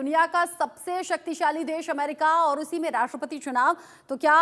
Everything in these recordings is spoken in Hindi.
दुनिया का सबसे शक्तिशाली देश अमेरिका और उसी में राष्ट्रपति चुनाव। तो क्या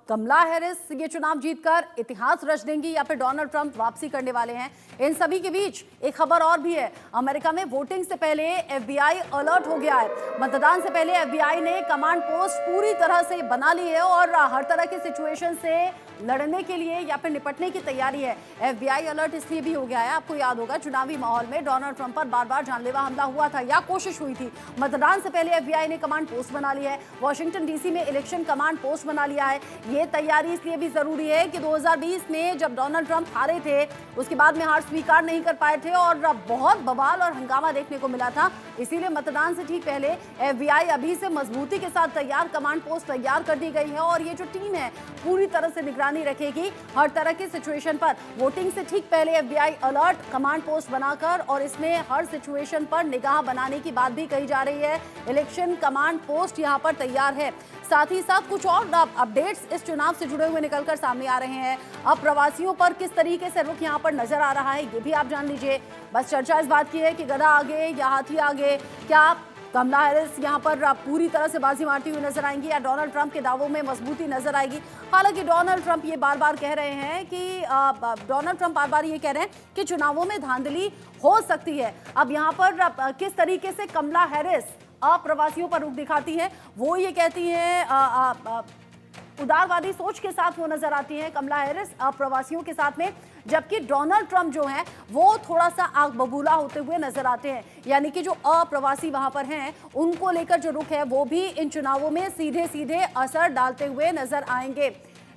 कमला हैरिस ये चुनाव जीतकर इतिहास रच देंगी या फिर डोनाल्ड ट्रंप वापसी करने वाले हैं? इन सभी के बीच एक खबर और भी है। अमेरिका में वोटिंग से पहले एफबीआई अलर्ट हो गया है। मतदान से पहले एफबीआई ने कमांड पोस्ट पूरी तरह से बना ली है और हर तरह के सिचुएशन से लड़ने के लिए या फिर निपटने की तैयारी है। एफबीआई अलर्ट इसलिए भी हो गया है, आपको याद होगा चुनावी माहौल में डोनाल्ड ट्रंप पर बार बार जानलेवा हमला हुआ था या कोशिश हुई थी। मतदान से पहले एफबीआई ने कमांड पोस्ट बना ली है। वॉशिंगटन डीसी में इलेक्शन कमांड पोस्ट बना लिया है। ये तैयारी इसलिए भी जरूरी है कि 2020 में जब डोनाल्ड ट्रंप हारे थे, उसके बाद में हार स्वीकार नहीं कर पाए थे और बहुत बवाल और हंगामा देखने को मिला था। इसीलिए मतदान से ठीक पहले एफबीआई अभी से मजबूती के साथ तैयार कमांड पोस्ट तैयार कर दी गई है और ये जो टीम है पूरी तरह से निगरानी रखेगी हर तरह के सिचुएशन पर। वोटिंग से ठीक पहले एफबीआई अलर्ट कमांड पोस्ट बनाकर और इसमें हर सिचुएशन पर निगाह बनाने की बात भी कही जा रही है। इलेक्शन कमांड पोस्ट यहां पर तैयार है। साथ ही साथ कुछ और अपडेट्स इस चुनाव से जुड़े हुए निकलकर सामने आ रहे हैं। अब प्रवासियों पर किस तरीके से रुख यहां पर नजर आ रहा है ये भी आप जान लीजिए। बस चर्चा इस बात की है कि गधा आगे या हाथी आगे, क्या कमला हैरिस यहां पर पूरी तरह से बाजी मारती हुई नजर आएंगी या डोनाल्ड ट्रंप के दावों में मजबूती नजर आएगी। हालांकि डोनाल्ड ट्रंप ये बार बार कह रहे हैं कि डोनाल्ड ट्रंप बार बार ये कह रहे हैं कि चुनावों में धांधली हो सकती है। अब यहां पर किस तरीके से कमला हैरिस अप्रवासियों पर रुख दिखाती है, वो ये कहती है उदारवादी सोच के साथ वो नजर आती हैं कमला हैरिस अप्रवासियों के साथ में, जबकि डोनाल्ड ट्रंप जो हैं वो थोड़ा सा आग बबूला होते हुए नजर आते हैं। यानी कि जो अप्रवासी वहां पर हैं उनको लेकर जो रुख है वो भी इन चुनावों में सीधे सीधे असर डालते हुए नजर आएंगे।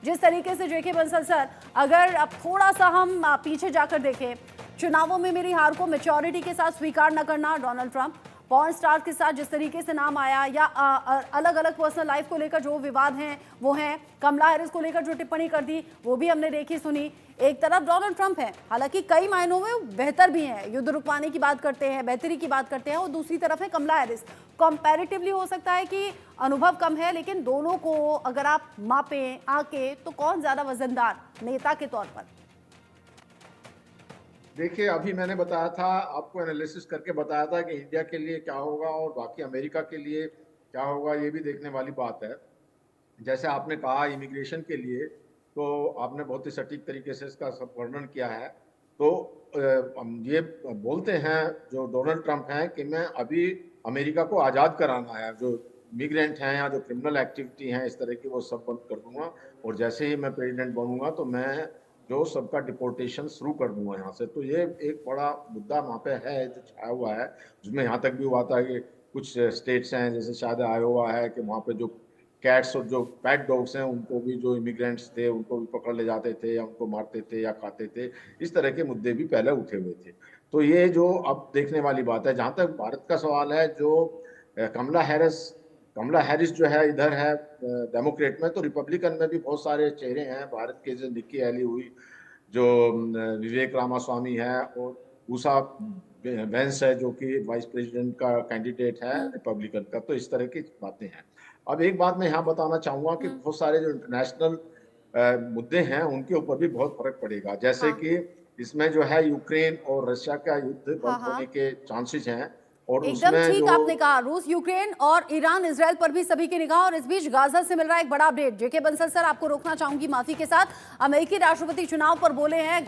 जिस तरीके से जेके बंसल सर, अगर अब थोड़ा सा हम पीछे जाकर देखें, चुनावों में मेरी हार को मैच्योरिटी के साथ स्वीकार न करना डोनाल्ड ट्रंप, पॉर्न स्टार के साथ जिस तरीके से नाम आया या अलग अलग पर्सनल लाइफ को लेकर जो विवाद हैं वो हैं, कमला हैरिस को लेकर जो टिप्पणी कर दी वो भी हमने देखी सुनी। एक तरफ डोनाल्ड ट्रंप है, हालांकि कई मायनों में बेहतर भी हैं, युद्ध रुकवाने की बात करते हैं, बेहतरी की बात करते हैं, और दूसरी तरफ है कमला हैरिस। कंपैरेटिवली हो सकता है कि अनुभव कम है, लेकिन दोनों को अगर आप मापें आके तो कौन ज्यादा वजनदार नेता के तौर पर? देखिए, अभी मैंने बताया था, आपको एनालिसिस करके बताया था कि इंडिया के लिए क्या होगा और बाकी अमेरिका के लिए क्या होगा, ये भी देखने वाली बात है। जैसे आपने कहा इमिग्रेशन के लिए, तो आपने बहुत ही सटीक तरीके से इसका सब वर्णन किया है। तो ये बोलते हैं जो डोनाल्ड ट्रंप हैं कि मैं अभी अमेरिका को आज़ाद कराना है, जो इमिग्रेंट हैं या जो क्रिमिनल एक्टिविटी हैं इस तरह की, वो सब बंद कर दूंगा और जैसे ही मैं प्रेसिडेंट बनूंगा तो मैं जो सबका डिपोर्टेशन शुरू कर दूंगा यहाँ से। तो ये एक बड़ा मुद्दा वहाँ पे है जो छाया हुआ है, जिसमें यहाँ तक भी हुआ था कि कुछ स्टेट्स हैं जैसे शायद आयोवा है कि वहाँ पे जो कैट्स और जो पैट डॉग्स हैं उनको भी, जो इमिग्रेंट्स थे उनको भी पकड़ ले जाते थे या उनको मारते थे या खाते थे। इस तरह के मुद्दे भी पहले उठे हुए थे। तो ये जो अब देखने वाली बात है। जहाँ तक भारत का सवाल है, जो कमला हैरिस जो है इधर है डेमोक्रेट में, तो रिपब्लिकन में भी बहुत सारे चेहरे हैं भारत के, जो निक्की हैली हुई, जो विवेक रामास्वामी है, और उषा वेंस है जो कि वाइस प्रेसिडेंट का कैंडिडेट है रिपब्लिकन का। तो इस तरह की बातें हैं। अब एक बात मैं यहाँ बताना चाहूंगा कि बहुत सारे जो इंटरनेशनल मुद्दे हैं उनके ऊपर भी बहुत फर्क पड़ेगा। जैसे कि इसमें जो है यूक्रेन और रशिया का युद्ध बंद होने के चांसेस हैं, और एकदम उसमें ठीक जो आपने कहा, रूस यूक्रेन और ईरान इजराइल पर भी सभी की निगाह। और इस बीच गाजा से मिल रहा है एक बड़ा अपडेट। जेके बंसल सर, आपको रोकना चाहूंगी माफी के साथ। अमेरिकी राष्ट्रपति चुनाव पर बोले हैं